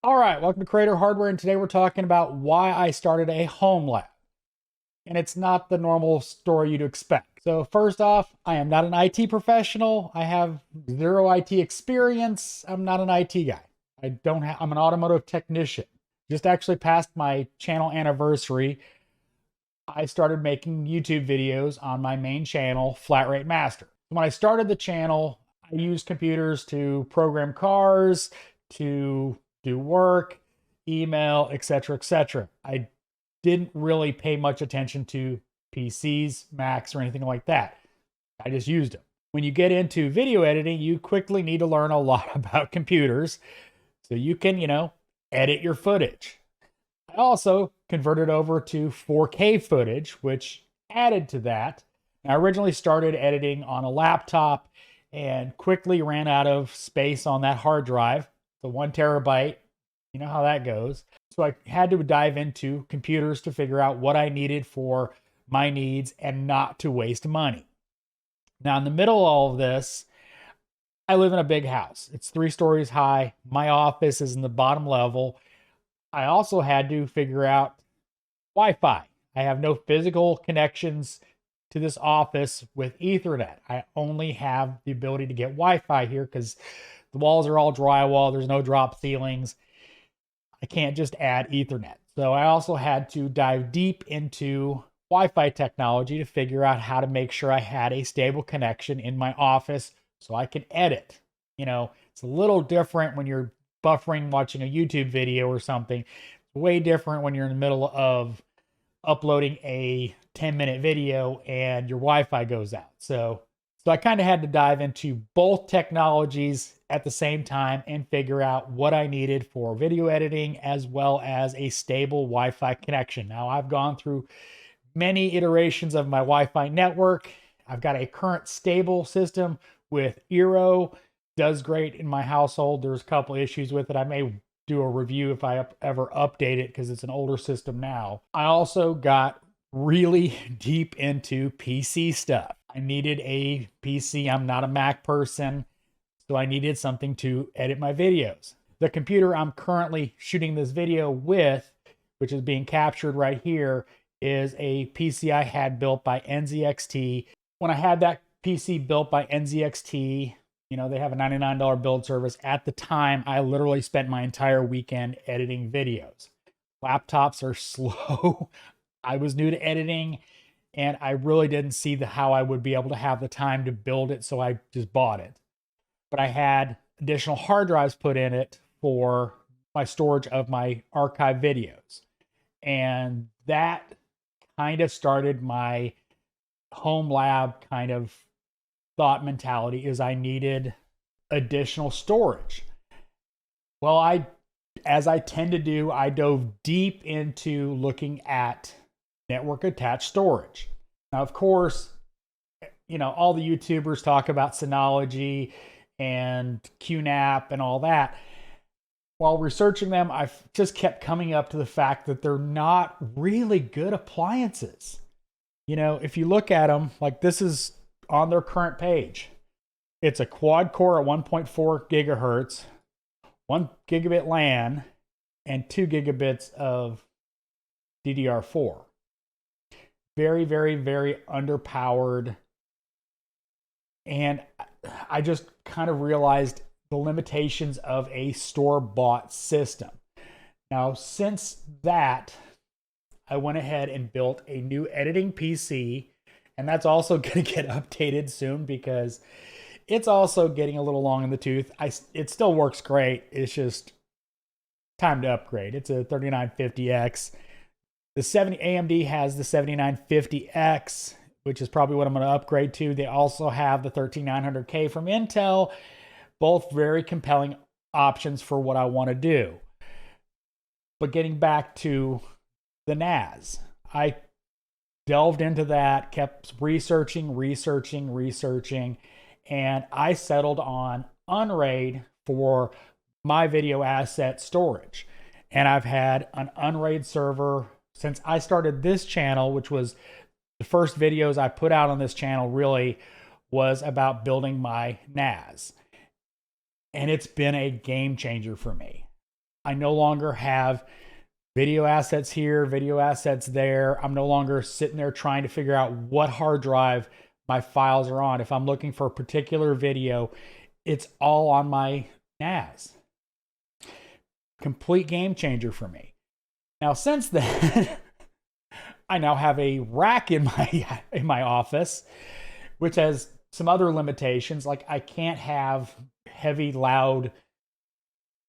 All right, welcome to Creator Hardware, and today we're talking about why I started a home lab. And it's not the normal story you'd expect. So first off, I am not an IT professional. I have zero IT experience. I'm not an IT guy. I'm an automotive technician. Just actually passed my channel anniversary. I started making YouTube videos on my main channel, Flat Rate Master. When I started the channel, I used computers to program cars, to do work, email, etc., etc. I didn't really pay much attention to PCs, Macs, or anything like that. I just used them. When you get into video editing, you quickly need to learn a lot about computers so you can, edit your footage. I also converted over to 4K footage, which added to that. I originally started editing on a laptop and quickly ran out of space on that hard drive, the 1 terabyte. You know how that goes. So I had to dive into computers to figure out what I needed for my needs and not to waste money. Now, in the middle of all of this, I live in a big house. It's 3 stories high. My office is in the bottom level. I also had to figure out Wi-Fi. I have no physical connections to this office with Ethernet. I only have the ability to get Wi-Fi here because the walls are all drywall. There's no drop ceilings. I can't just add Ethernet. So I also had to dive deep into Wi-Fi technology to figure out how to make sure I had a stable connection in my office so I could edit. It's a little different when you're buffering watching a YouTube video or something. It's way different when you're in the middle of uploading a 10-minute video and your Wi-Fi goes out. So I kind of had to dive into both technologies at the same time and figure out what I needed for video editing as well as a stable Wi-Fi connection. Now, I've gone through many iterations of my Wi-Fi network. I've got a current stable system with Eero. Does great in my household. There's a couple issues with it. I may do a review if I ever update it because it's an older system now. I also got really deep into PC stuff. I needed a PC. I'm not a Mac person, so I needed something to edit my videos. The computer I'm currently shooting this video with, which is being captured right here, is a PC I had built by NZXT. When I had that PC built by NZXT, they have a $99 build service. At the time, I literally spent my entire weekend editing videos. Laptops are slow. I was new to editing, and I really didn't see how I would be able to have the time to build it, so I just bought it. But I had additional hard drives put in it for my storage of my archive videos. And that kind of started my home lab kind of thought mentality, is I needed additional storage. Well, as I tend to do, I dove deep into looking at network attached storage. Now, of course, all the YouTubers talk about Synology and QNAP and all that. While researching them, I've just kept coming up to the fact that they're not really good appliances. If you look at them, like this is on their current page. It's a quad core at 1.4 gigahertz, 1 gigabit LAN, and 2 gigabits of DDR4. Very, very, very underpowered. And I just kind of realized the limitations of a store-bought system. Now, since that, I went ahead and built a new editing PC, and that's also going to get updated soon because it's also getting a little long in the tooth. It still works great. It's just time to upgrade. It's a 3950X. The AMD has the 7950X, which is probably what I'm going to upgrade to. They also have the 13900K from Intel. Both very compelling options for what I want to do. But getting back to the NAS, I delved into that, kept researching, and I settled on Unraid for my video asset storage. And I've had an Unraid server since I started this channel, which was the first videos I put out on this channel really was about building my NAS. And it's been a game changer for me. I no longer have video assets here, video assets there. I'm no longer sitting there trying to figure out what hard drive my files are on. If I'm looking for a particular video, it's all on my NAS. Complete game changer for me. Now, since then, I now have a rack in my office, which has some other limitations. Like I can't have heavy, loud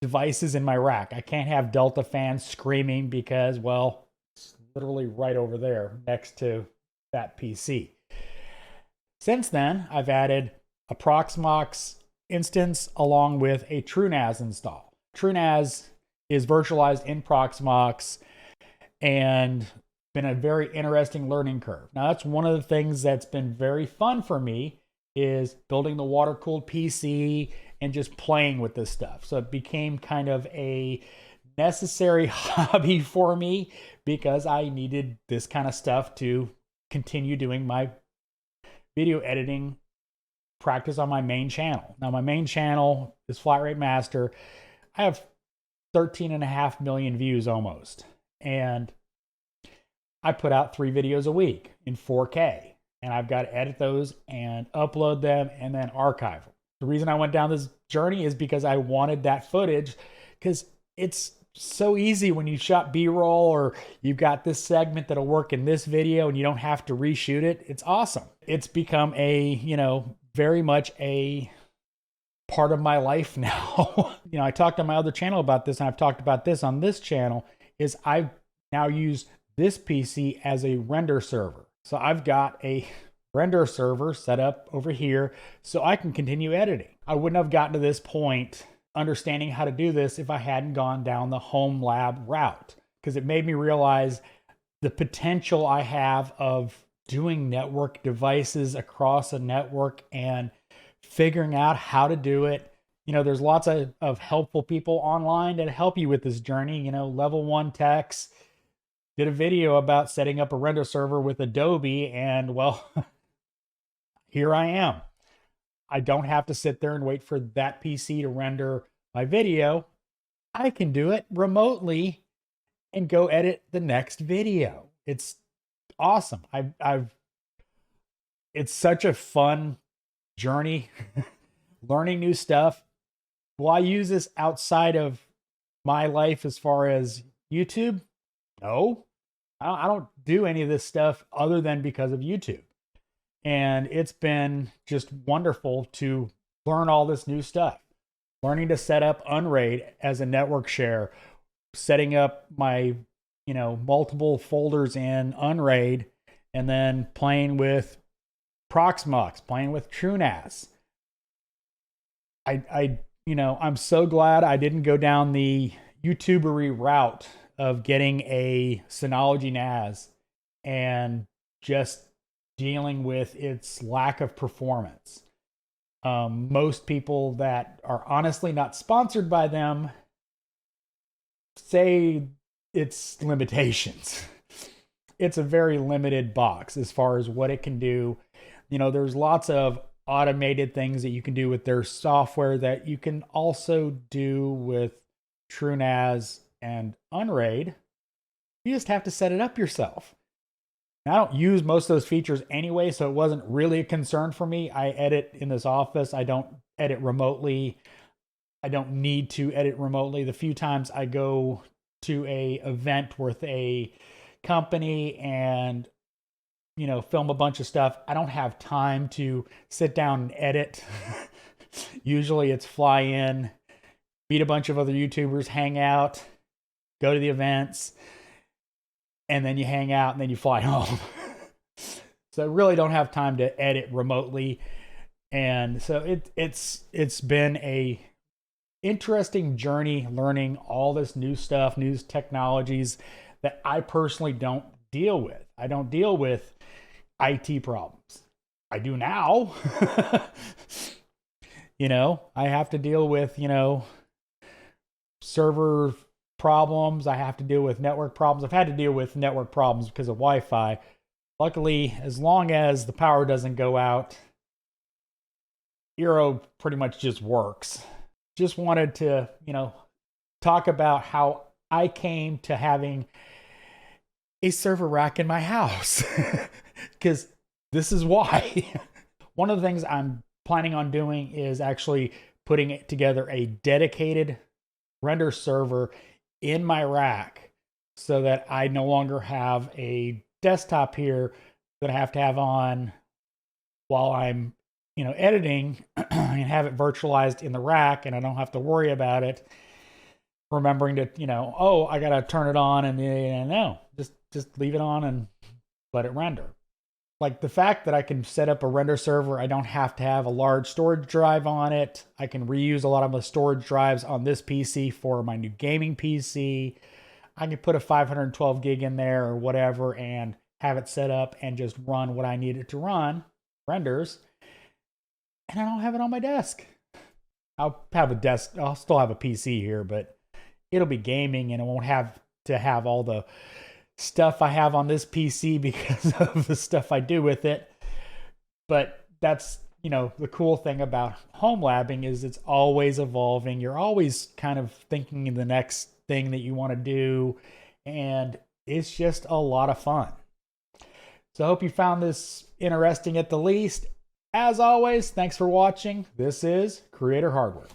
devices in my rack. I can't have Delta fans screaming because, well, it's literally right over there next to that PC. Since then, I've added a Proxmox instance along with a TrueNas install. TrueNas is virtualized in Proxmox and been a very interesting learning curve. Now, that's one of the things that's been very fun for me is building the water-cooled PC and just playing with this stuff. So it became kind of a necessary hobby for me because I needed this kind of stuff to continue doing my video editing practice on my main channel. Now, my main channel is Flat Rate Master. I have 13.5 million views almost. And I put out 3 videos a week in 4K. And I've got to edit those and upload them and then archive them. The reason I went down this journey is because I wanted that footage, because it's so easy when you shot B-roll or you've got this segment that'll work in this video and you don't have to reshoot it. It's awesome. It's become a, very much a part of my life now. I talked on my other channel about this, and I've talked about this on this channel, is I've now used this PC as a render server. So I've got a render server set up over here so I can continue editing. I wouldn't have gotten to this point understanding how to do this if I hadn't gone down the home lab route, because it made me realize the potential I have of doing network devices across a network and figuring out how to do it. There's lots of helpful people online that help you with this journey. Level 1 techs did a video about setting up a render server with Adobe, and well, here I am. I don't have to sit there and wait for that PC to render my video. I can do it remotely and go edit the next video. It's awesome. It's such a fun journey, learning new stuff. Will I use this outside of my life as far as YouTube? No, I don't do any of this stuff other than because of YouTube. And it's been just wonderful to learn all this new stuff. Learning to set up Unraid as a network share, setting up my, multiple folders in Unraid, and then playing with Proxmox, playing with TrueNas. I'm so glad I didn't go down the YouTubery route of getting a Synology NAS and just dealing with its lack of performance. Most people that are honestly not sponsored by them say its limitations. It's a very limited box as far as what it can do. There's lots of automated things that you can do with their software that you can also do with TrueNas and Unraid. You just have to set it up yourself. Now, I don't use most of those features anyway, so it wasn't really a concern for me. I edit in this office. I don't edit remotely. I don't need to edit remotely. The few times I go to a event with a company and film a bunch of stuff, I don't have time to sit down and edit. Usually it's fly in, meet a bunch of other YouTubers, hang out, go to the events, and then you hang out and then you fly home. So I really don't have time to edit remotely. And so it's been a interesting journey learning all this new stuff, new technologies that I personally don't deal with. I don't deal with IT problems. I do now. I have to deal with, server problems. I have to deal with network problems. I've had to deal with network problems because of Wi-Fi. Luckily, as long as the power doesn't go out, Eero pretty much just works. Just wanted to, talk about how I came to having a server rack in my house. Because this is why. One of the things I'm planning on doing is actually putting together a dedicated render server in my rack so that I no longer have a desktop here that I have to have on while I'm, editing and have it virtualized in the rack, and I don't have to worry about it remembering to, oh, I got to turn it on, and no, just leave it on and let it render. Like the fact that I can set up a render server, I don't have to have a large storage drive on it. I can reuse a lot of the storage drives on this PC for my new gaming PC. I can put a 512 gig in there or whatever and have it set up and just run what I need it to run, renders. And I don't have it on my desk. I'll have a desk, I'll still have a PC here, but it'll be gaming and it won't have to have all the stuff I have on this PC because of the stuff I do with it. But that's, the cool thing about home labbing is it's always evolving. You're always kind of thinking of the next thing that you want to do, and it's just a lot of fun. So I hope you found this interesting at the least. As always, thanks for watching. This is Creator Hardware.